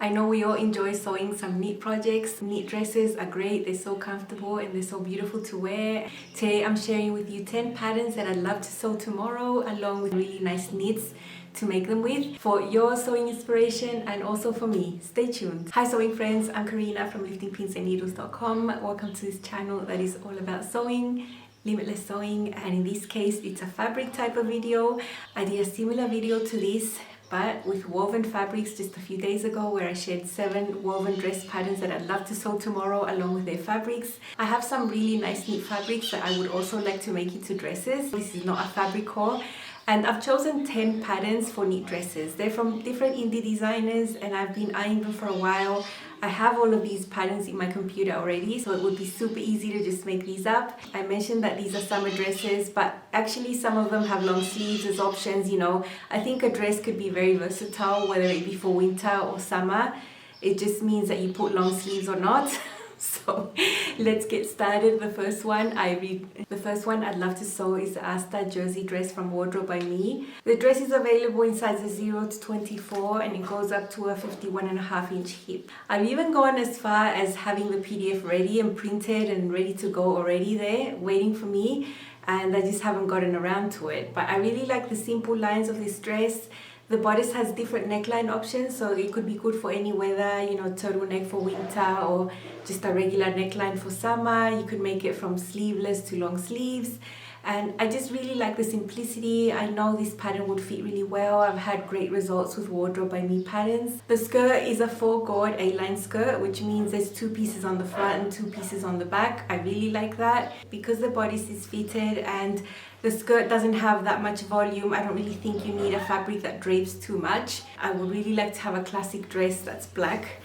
I know we all enjoy sewing some knit projects. Knit dresses are great, they're so comfortable and they're so beautiful to wear. Today I'm sharing with you 10 patterns that I'd love to sew tomorrow, along with really nice knits to make them with for your sewing inspiration and also for me. Stay tuned. Hi sewing friends, I'm Karina from liftingpinsandneedles.com. Welcome to this channel that is all about sewing, limitless sewing, and in this case it's a fabric type of video. I did a similar video to this but with woven fabrics just a few days ago, where I shared 7 woven dress patterns that I'd love to sew tomorrow along with their fabrics. I have some really nice knit fabrics that I would also like to make into dresses. This is not a fabric haul. And I've chosen 10 patterns for knit dresses. They're from different indie designers and I've been eyeing them for a while. I have all of these patterns in my computer already, so it would be super easy to just make these up. I mentioned that these are summer dresses, but actually some of them have long sleeves as options, you know. I think a dress could be very versatile, whether it be for winter or summer. It just means that you put long sleeves or not. So let's get started. The first one I'd love to sew is the Asta Jersey dress from Wardrobe by Me. The dress is available in sizes 0 to 24 and it goes up to a 51.5-inch hip. I've even gone as far as having the PDF ready and printed and ready to go already there, waiting for me, and I just haven't gotten around to it. But I really like the simple lines of this dress. The bodice has different neckline options, so it could be good for any weather, you know, turtleneck for winter or just a regular neckline for summer. You could make it from sleeveless to long sleeves. And I just really like the simplicity. I know this pattern would fit really well. I've had great results with Wardrobe by Me patterns. The skirt is a 4-gauge A-line skirt, which means there's 2 pieces on the front and 2 pieces on the back. I really like that because the bodice is fitted and the skirt doesn't have that much volume. I don't really think you need a fabric that drapes too much. I would really like to have a classic dress that's black.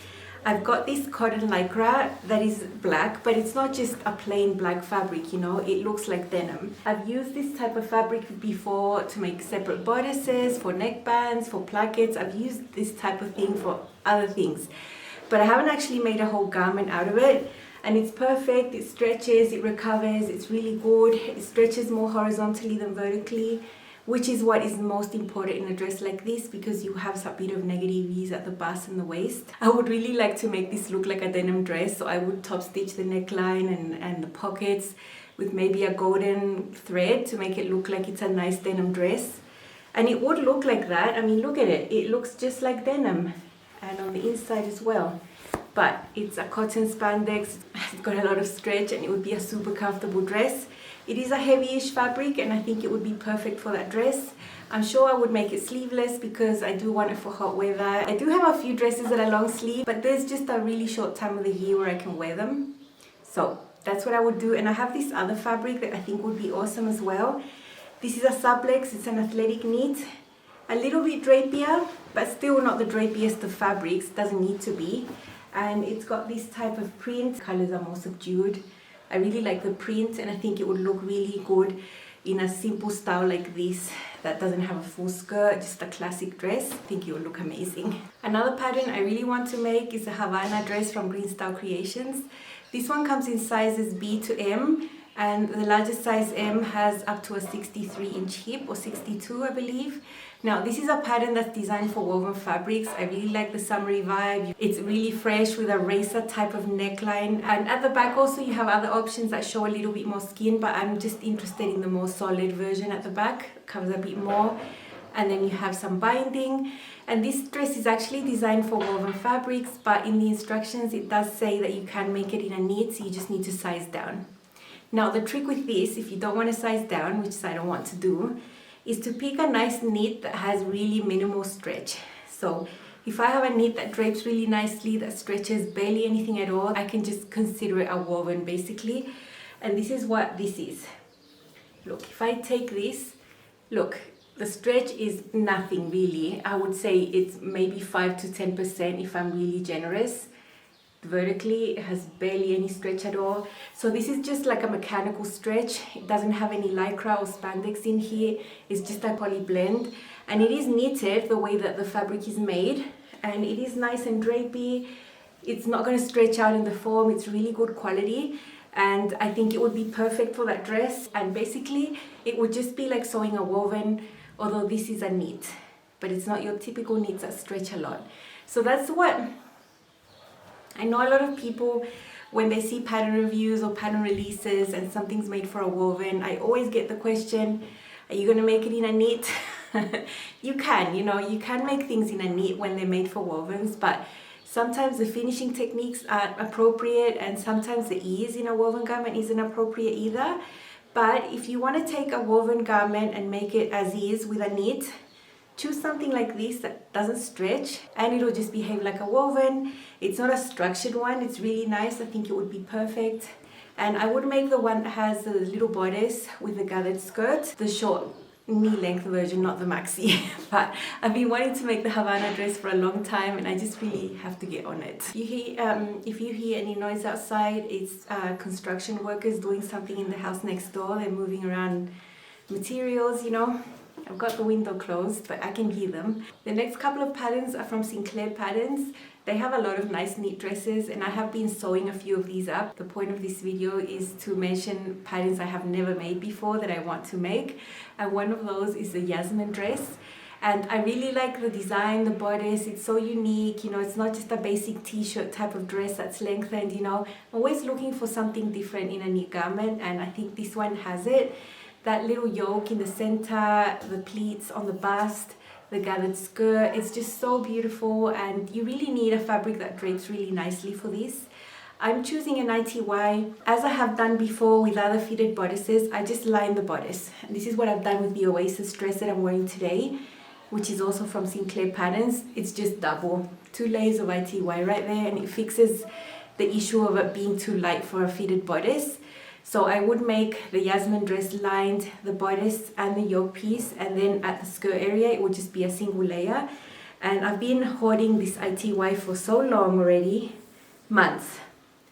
I've got this cotton lycra that is black, but it's not just a plain black fabric, you know, it looks like denim. I've used this type of fabric before to make separate bodices, for neckbands, for plackets. I've used this type of thing for other things, but I haven't actually made a whole garment out of it. And it's perfect, it stretches, it recovers, it's really good. It stretches more horizontally than vertically, which is what is most important in a dress like this, because you have a bit of negative ease at the bust and the waist. I would really like to make this look like a denim dress, so I would top stitch the neckline and the pockets with maybe a golden thread to make it look like it's a nice denim dress. And it would look like that. I mean, look at it, it looks just like denim, and on the inside as well. But it's a cotton spandex, it's got a lot of stretch and it would be a super comfortable dress. It is a heavy-ish fabric and I think it would be perfect for that dress. I'm sure I would make it sleeveless because I do want it for hot weather. I do have a few dresses that are long sleeve, but there's just a really short time of the year where I can wear them. So that's what I would do. And I have this other fabric that I think would be awesome as well. This is a sublex, it's an athletic knit. A little bit drapier, but still not the drapiest of fabrics, doesn't need to be. And it's got this type of print. Colors are more subdued. I really like the print and I think it would look really good in a simple style like this that doesn't have a full skirt, just a classic dress. I think it would look amazing. Another pattern I really want to make is a Havana Dress from Green Style Creations. This one comes in sizes B to M, and the largest size M has up to a 63-inch hip, or 62 I believe. Now this is a pattern that's designed for woven fabrics. I really like the summery vibe. It's really fresh with a racer type of neckline, and at the back also you have other options that show a little bit more skin, but I'm just interested in the more solid version at the back. It covers a bit more, and then you have some binding. And this dress is actually designed for woven fabrics, but in the instructions it does say that you can make it in a knit, so you just need to size down. Now the trick with this, if you don't want to size down, which I don't want to do, is to pick a nice knit that has really minimal stretch. So if I have a knit that drapes really nicely, that stretches barely anything at all, I can just consider it a woven basically. And this is what this is. Look, if I take this, look, the stretch is nothing really. I would say it's maybe 5 to 10% if I'm really generous. Vertically, it has barely any stretch at all. So this is just like a mechanical stretch. It doesn't have any lycra or spandex in here. It's just a poly blend, and it is knitted the way that the fabric is made, and it is nice and drapey. It's not going to stretch out in the form. It's really good quality, and I think it would be perfect for that dress. And basically it would just be like sewing a woven, although this is a knit, but it's not your typical knits that stretch a lot. So that's what I know a lot of people, when they see pattern reviews or pattern releases and something's made for a woven, I always get the question, are you going to make it in a knit? You can, you can make things in a knit when they're made for wovens, but sometimes the finishing techniques aren't appropriate, and sometimes the ease in a woven garment isn't appropriate either. But if you want to take a woven garment and make it as is with a knit, choose something like this that doesn't stretch and it'll just behave like a woven. It's not a structured one, it's really nice. I think it would be perfect. And I would make the one that has the little bodice with the gathered skirt, the short knee-length version, not the maxi. But I've been wanting to make the Havana dress for a long time and I just really have to get on it. If you hear any noise outside, it's construction workers doing something in the house next door. They're moving around materials, I've got the window closed, but I can hear them. The next couple of patterns are from Sinclair Patterns. They have a lot of nice knit dresses and I have been sewing a few of these up. The point of this video is to mention patterns I have never made before that I want to make. And one of those is the Yasmin Dress. And I really like the design, the bodice, it's so unique, it's not just a basic t-shirt type of dress that's lengthened, I'm always looking for something different in a knit garment, and I think this one has it. That little yoke in the center, the pleats on the bust, the gathered skirt, it's just so beautiful, and you really need a fabric that drapes really nicely for this. I'm choosing an ITY. As I have done before with other fitted bodices, I just line the bodice. And this is what I've done with the Oasis dress that I'm wearing today, which is also from Sinclair Patterns. It's just double, 2 layers of ITY right there, and it fixes the issue of it being too light for a fitted bodice. So I would make the Yasmin dress lined, the bodice and the yoke piece, and then at the skirt area it would just be a single layer. And I've been hoarding this ITY for so long already, months,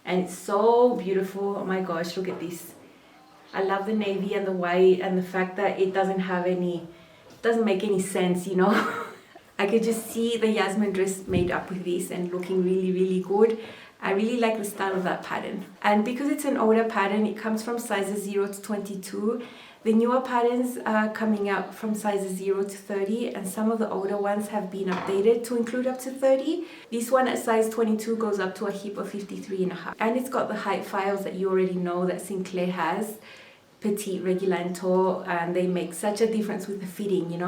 and it's so beautiful. Oh my gosh, look at this. I love the navy and the white and the fact that it doesn't make any sense, I could just see the Yasmin dress made up with this and looking really, really good. I really like the style of that pattern. And because it's an older pattern, it comes from sizes 0 to 22. The newer patterns are coming out from sizes 0 to 30, and some of the older ones have been updated to include up to 30. This one at size 22 goes up to a hip of 53.5. And it's got the height files that you already know that Sinclair has. Petite, regular and tall, and they make such a difference with the fitting,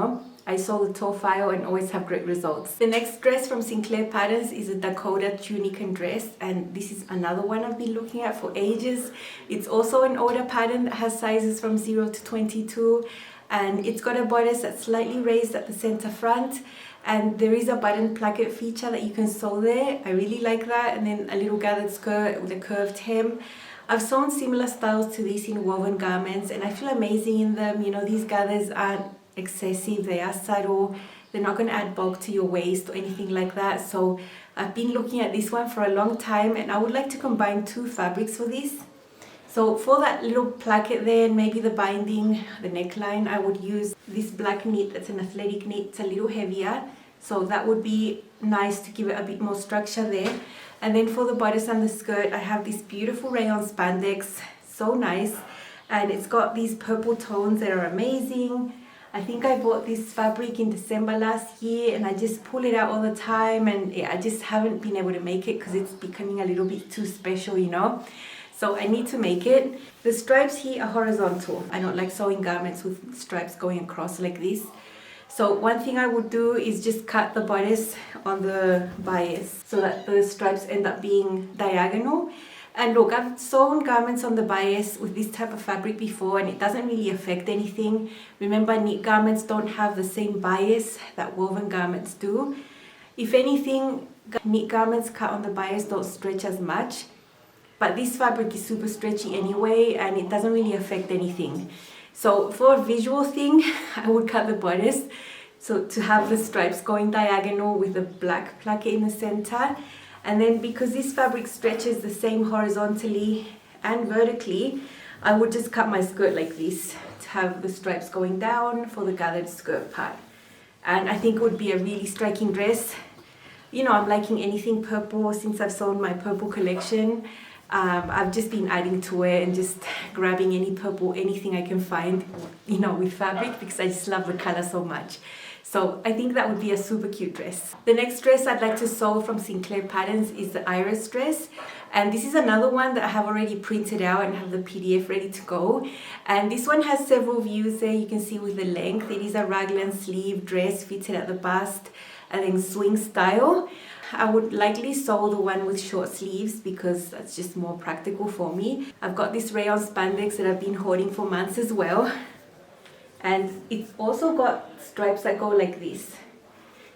I sew the tall file and always have great results. The next dress from Sinclair Patterns is a Dakota Tunic and dress, and this is another one I've been looking at for ages. It's also an older pattern that has sizes from 0 to 22, and it's got a bodice that's slightly raised at the center front, and there is a button placket feature that you can sew there. I really like that, and then a little gathered skirt with a curved hem. I've sewn similar styles to this in woven garments and I feel amazing in them. These gathers aren't excessive, they are subtle, they're not going to add bulk to your waist or anything like that. So I've been looking at this one for a long time and I would like to combine 2 fabrics for this. So for that little placket there and maybe the binding, the neckline, I would use this black knit that's an athletic knit. It's a little heavier, so that would be nice to give it a bit more structure there. And then for the bodice and the skirt, I have this beautiful rayon spandex, so nice, and it's got these purple tones that are amazing. I think I bought this fabric in December last year and I just pull it out all the time, and I just haven't been able to make it because it's becoming a little bit too special, So I need to make it. The stripes here are horizontal. I don't like sewing garments with stripes going across like this. So one thing I would do is just cut the bodice on the bias so that the stripes end up being diagonal. And look, I've sewn garments on the bias with this type of fabric before and it doesn't really affect anything. Remember, knit garments don't have the same bias that woven garments do. If anything, knit garments cut on the bias don't stretch as much. But this fabric is super stretchy anyway and it doesn't really affect anything. So for a visual thing, I would cut the bodice so to have the stripes going diagonal with the black placket in the center. And then because this fabric stretches the same horizontally and vertically, I would just cut my skirt like this to have the stripes going down for the gathered skirt part. And I think it would be a really striking dress. I'm liking anything purple since I've sewn my purple collection. I've just been adding to it and just grabbing any purple, anything I can find, with fabric because I just love the color so much. So I think that would be a super cute dress. The next dress I'd like to sew from Sinclair Patterns is the Iris dress. And this is another one that I have already printed out and have the PDF ready to go. And this one has several views there. You can see with the length. It is a raglan sleeve dress fitted at the bust and then swing style. I would likely sew the one with short sleeves because that's just more practical for me. I've got this rayon spandex that I've been hoarding for months as well. And it's also got stripes that go like this.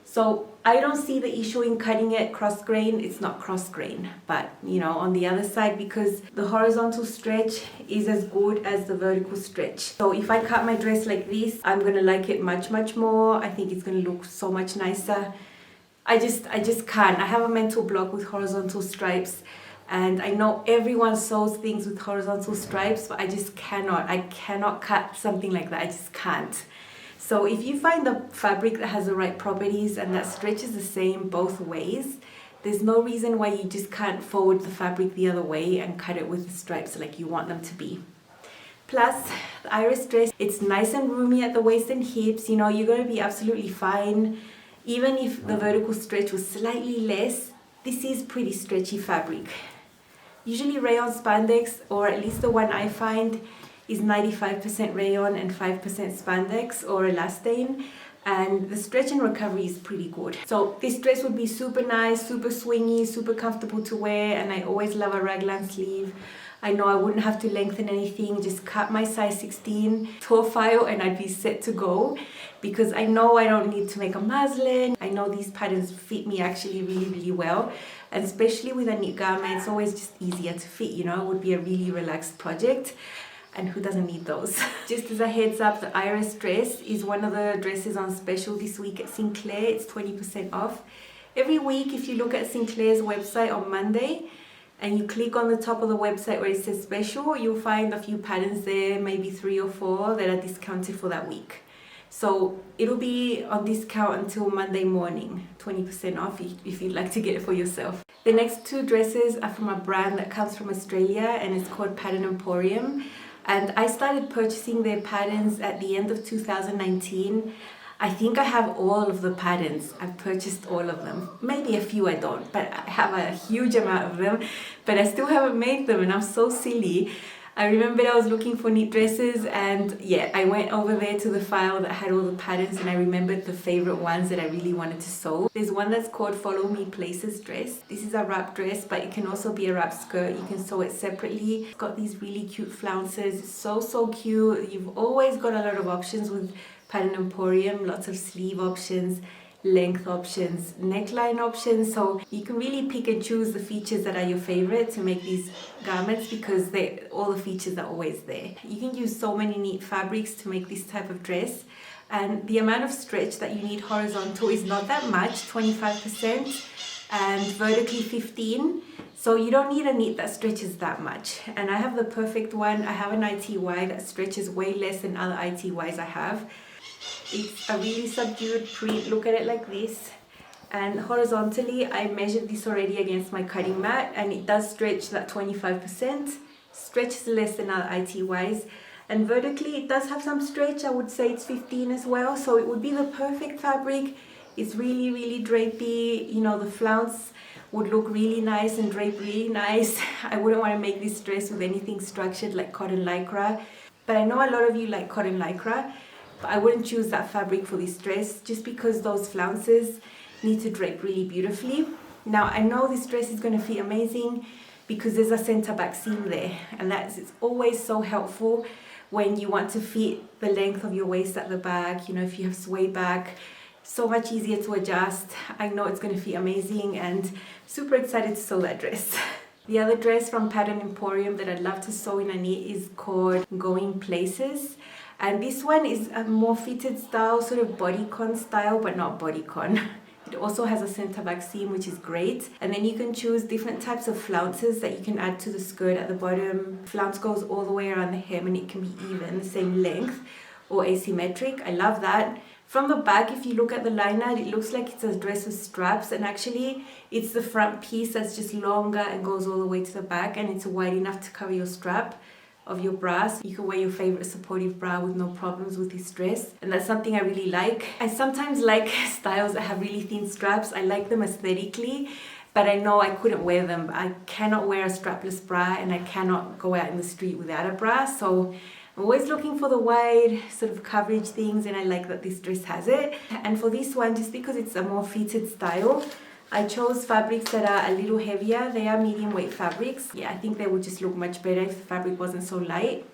So I don't see the issue in cutting it cross grain. It's not cross grain, but you know, on the other side, because the horizontal stretch is as good as the vertical stretch. So if I cut my dress like this, I'm gonna like it much more. I think it's gonna look so much nicer. I just can't. I have a mental block with horizontal stripes, and I know everyone sews things with horizontal stripes, but I just cannot. I cannot cut something like that. I just can't. So if you find the fabric that has the right properties and that stretches the same both ways, there's no reason why you just can't forward the fabric the other way and cut it with the stripes like you want them to be. Plus, the Iris dress, it's nice and roomy at the waist and hips. You know, you're going to be absolutely fine. Even if the vertical stretch was slightly less, this is pretty stretchy fabric. Usually rayon spandex, or at least the one I find, is 95% rayon and 5% spandex or elastane, and the stretch and recovery is pretty good. So this dress would be super nice, super swingy, super comfortable to wear, and I always love a raglan sleeve. I know I wouldn't have to lengthen anything, just cut my size 16 toe file and I'd be set to go, because I know I don't need to make a muslin. I know these patterns fit me actually really well, and especially with a knit garment, it's always just easier to fit, you know. It would be a really relaxed project. And who doesn't need those? Just as a heads up, the Iris dress is one of the dresses on special this week at Sinclair. It's 20% off. Every week, if you look at Sinclair's website on Monday and you click on the top of the website where it says special, you'll find a few patterns there, maybe 3 or 4 that are discounted for that week. So it'll be on discount until Monday morning, 20% off if you'd like to get it for yourself. The next 2 dresses are from a brand that comes from Australia, and it's called Pattern Emporium. And I started purchasing their patterns at the end of 2019. I think I have all of the patterns. I've purchased all of them. Maybe a few I don't, but I have a huge amount of them. But I still haven't made them, and I'm so silly. I remember I was looking for knit dresses, and yeah, I went over there to the file that had all the patterns, and I remembered the favorite ones that I really wanted to sew. There's one that's called Follow Me Places dress. This is a wrap dress, but it can also be a wrap skirt. You can sew it separately. It's got these really cute flounces. It's so cute. You've always got a lot of options with Pattern Emporium, lots of sleeve options, length options, neckline options, so you can really pick and choose the features that are your favorite to make these garments, because all the features are always there. You can use so many neat fabrics to make this type of dress, and the amount of stretch that you need horizontal is not that much, 25%, and vertically 15%, so you don't need a knit that stretches that much. And I have the perfect one. I have an ITY that stretches way less than other ITYs I have. It's a really subdued print. Look at it like this, and horizontally I measured this already against my cutting mat, and it does stretch that 25%, stretches less than other ITYs, and vertically it does have some stretch. I would say it's 15 as well, so it would be the perfect fabric. It's really drapey, you know, the flounce would look really nice and drape really nice. I wouldn't want to make this dress with anything structured like cotton lycra, but I know a lot of you like cotton lycra. But I wouldn't choose that fabric for this dress, just because those flounces need to drape really beautifully. Now I know this dress is going to fit amazing because there's a center back seam there, and it's always so helpful when you want to fit the length of your waist at the back. You know, if you have sway back, so much easier to adjust. I know it's going to fit amazing, and super excited to sew that dress. The other dress from Pattern Emporium that I'd love to sew in a knit is called Going Places. And this one is a more fitted style, sort of bodycon style, but not bodycon. It also has a center back seam, which is great. And then you can choose different types of flounces that you can add to the skirt at the bottom. Flounce goes all the way around the hem, and it can be even, the same length, or asymmetric. I love that. From the back, if you look at the liner, it looks like it's a dress with straps, and actually it's the front piece that's just longer and goes all the way to the back, and it's wide enough to cover your strap. of your bra. So you can wear your favorite supportive bra with no problems with this dress, and that's something I really like. I sometimes like styles that have really thin straps. I like them aesthetically, but I know I couldn't wear them. I cannot wear a strapless bra, and I cannot go out in the street without a bra. So I'm always looking for the wide sort of coverage things, and I like that this dress has it. And for this one, just because it's a more fitted style, I chose fabrics that are a little heavier. They are medium weight fabrics. Yeah, I think they would just look much better if the fabric wasn't so light.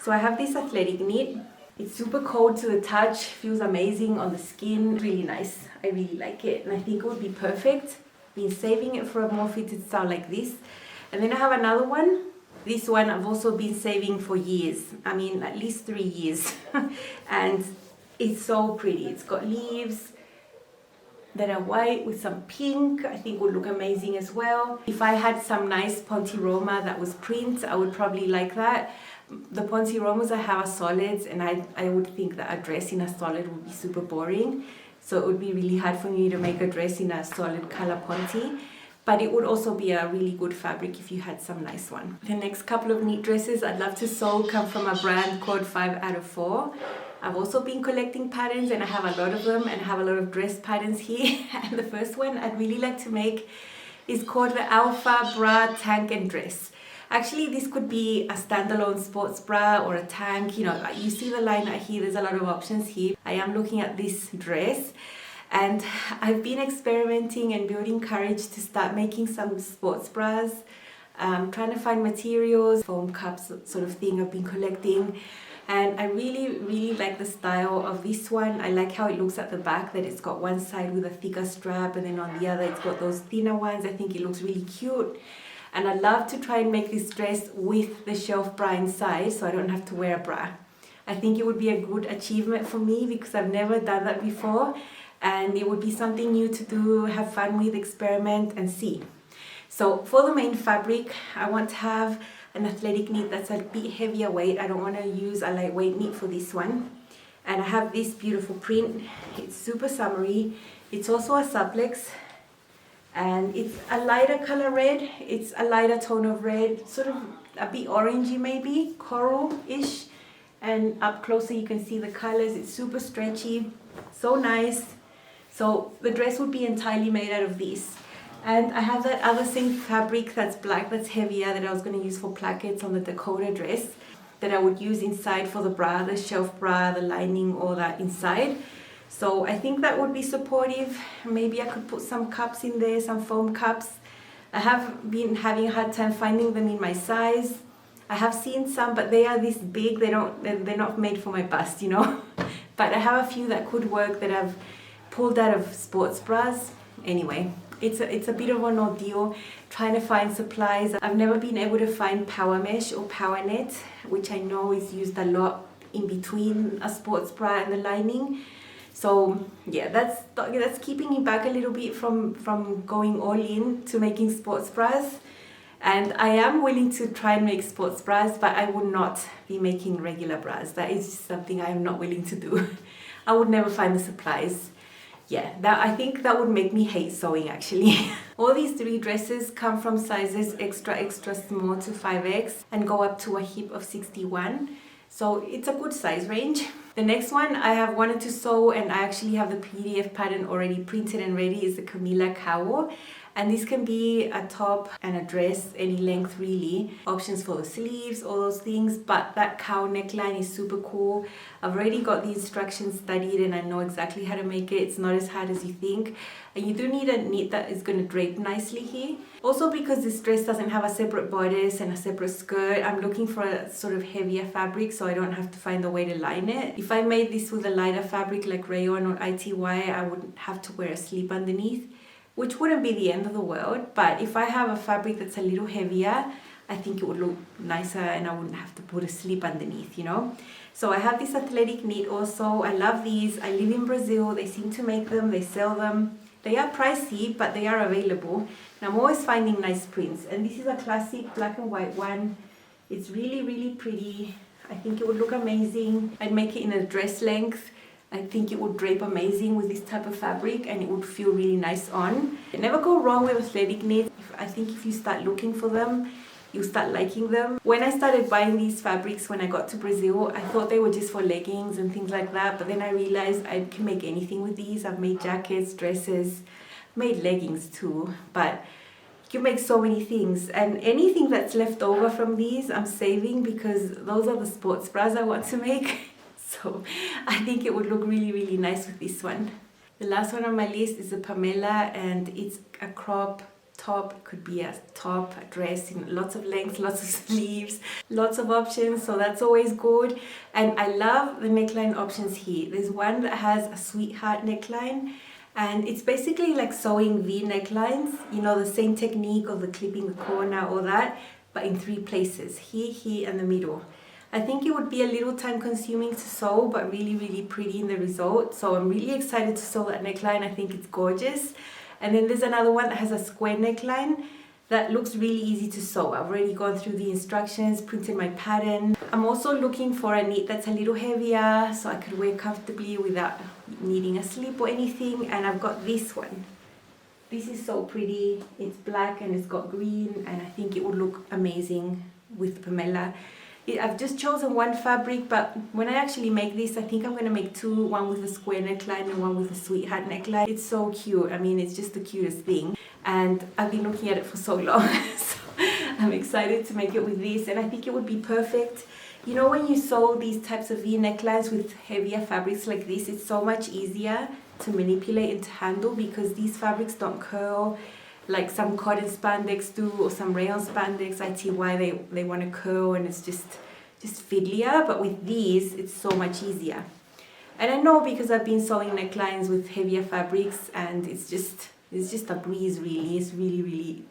So I have this athletic knit. It's super cold to the touch, feels amazing on the skin, really nice. I really like it, and I think it would be perfect. Been saving it for a more fitted style like this. And then I have another one. This one I've also been saving for years. I mean, at least 3 years. And it's so pretty. It's got leaves that are white with some pink. I think would look amazing as well. If I had some nice pontiroma that was print, I would probably like that. The pontiromas I have are solids, and I would think that a dress in a solid would be super boring. So it would be really hard for me to make a dress in a solid color ponti. But it would also be a really good fabric if you had some nice one. The next couple of knit dresses I'd love to sew come from a brand called 5 out of 4. I've also been collecting patterns, and I have a lot of them, and I have a lot of dress patterns here. And the first one I'd really like to make is called the Alpha Bra Tank and Dress. Actually, this could be a standalone sports bra or a tank. You know, you see the line out here, there's a lot of options here. I am looking at this dress, and I've been experimenting and building courage to start making some sports bras. Trying to find materials, foam cups sort of thing I've been collecting. And I really like the style of this one. I like how it looks at the back, that it's got one side with a thicker strap, and then on the other it's got those thinner ones. I think it looks really cute. And I love to try and make this dress with the shelf bra inside, so I don't have to wear a bra. I think it would be a good achievement for me because I've never done that before, and it would be something new to do, have fun with, experiment and see. So for the main fabric, I want to have an athletic knit that's a bit heavier weight. I don't want to use a lightweight knit for this one. And I have this beautiful print. It's super summery. It's also a suplex, and it's a lighter color red. It's a lighter tone of red, sort of a bit orangey maybe, coral-ish. And up closer you can see the colors. It's super stretchy, so nice. So the dress would be entirely made out of this. And I have that other same fabric that's black, that's heavier, that I was going to use for plackets on the Dakota dress, that I would use inside for the bra, the shelf bra, the lining, all that inside. So I think that would be supportive. Maybe I could put some cups in there, some foam cups. I have been having a hard time finding them in my size. I have seen some, but they are this big. They're not made for my bust, you know. But I have a few that could work that I've pulled out of sports bras. Anyway, it's a bit of an ordeal trying to find supplies. I've never been able to find power mesh or power net, which I know is used a lot in between a sports bra and the lining. So yeah, that's keeping me back a little bit from going all in to making sports bras. And I am willing to try and make sports bras, but I would not be making regular bras. That is just something I am not willing to do. I would never find the supplies. Yeah, I think that would make me hate sewing actually. All these 3 dresses come from sizes extra small to 5X and go up to a hip of 61. So it's a good size range. The next one I have wanted to sew, and I actually have the PDF pattern already printed and ready, is the Camila Cowl. And this can be a top and a dress, any length really. Options for the sleeves, all those things, but that cowl neckline is super cool. I've already got the instructions studied and I know exactly how to make it. It's not as hard as you think. And you do need a knit that is going to drape nicely here. Also, because this dress doesn't have a separate bodice and a separate skirt, I'm looking for a sort of heavier fabric so I don't have to find a way to line it. If I made this with a lighter fabric like rayon or ITY, I wouldn't have to wear a slip underneath, which wouldn't be the end of the world. But if I have a fabric that's a little heavier, I think it would look nicer and I wouldn't have to put a slip underneath, you know. So I have this athletic knit also. I love these. I live in Brazil. They seem to make them, they sell them. They are pricey, but they are available. And I'm always finding nice prints. And this is a classic black and white one. It's really pretty. I think it would look amazing. I'd make it in a dress length. I think it would drape amazing with this type of fabric and it would feel really nice on. You never go wrong with athletic knits. I think if you start looking for them, you'll start liking them. When I started buying these fabrics when I got to Brazil, I thought they were just for leggings and things like that, but then I realized I can make anything with these. I've made jackets, dresses, made leggings too, but you can make so many things. And anything that's left over from these I'm saving, because those are the sports bras I want to make. So I think it would look really nice with this one. The last one on my list is a Pamela, and it's a crop top. It could be a top, a dress in lots of lengths, lots of sleeves, lots of options, so that's always good. And I love the neckline options here. There's one that has a sweetheart neckline, and it's basically like sewing V necklines, you know, the same technique of the clipping the corner, all that, but in 3 places, here and the middle. I think it would be a little time consuming to sew, but really pretty in the result. So I'm really excited to sew that neckline. I think it's gorgeous. And then there's another one that has a square neckline that looks really easy to sew. I've already gone through the instructions, printed my pattern. I'm also looking for a knit that's a little heavier so I could wear comfortably without needing a slip or anything. And I've got this one. This is so pretty. It's black and it's got green, and I think it would look amazing with Pamela. I've just chosen one fabric, but when I actually make this, I think I'm going to make 2, one with a square neckline and one with a sweetheart neckline. It's so cute. I mean, it's just the cutest thing, and I've been looking at it for so long. So I'm excited to make it with this, and I think it would be perfect. You know, when you sew these types of V necklines with heavier fabrics like this, it's so much easier to manipulate and to handle, because these fabrics don't curl like some cotton spandex do, or some rayon spandex. I see why they want to curl, and it's just fiddlier. But with these, it's so much easier. And I know because I've been sewing necklines with heavier fabrics, and it's just a breeze really. It's really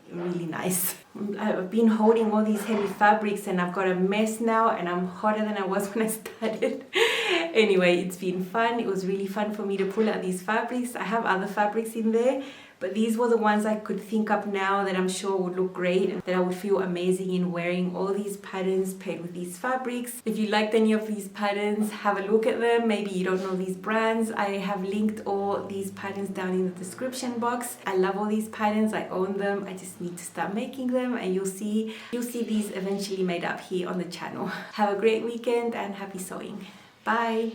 nice. I've been holding all these heavy fabrics, and I've got a mess now, and I'm hotter than I was when I started. Anyway, it's been fun. It was really fun for me to pull out these fabrics. I have other fabrics in there, but these were the ones I could think up now that I'm sure would look great and that I would feel amazing in wearing. All these patterns paired with these fabrics. If you liked any of these patterns, have a look at them. Maybe you don't know these brands. I have linked all these patterns down in the description box. I love all these patterns. I own them. I just need to start making them, and you'll see these eventually made up here on the channel. Have a great weekend and happy sewing. Bye!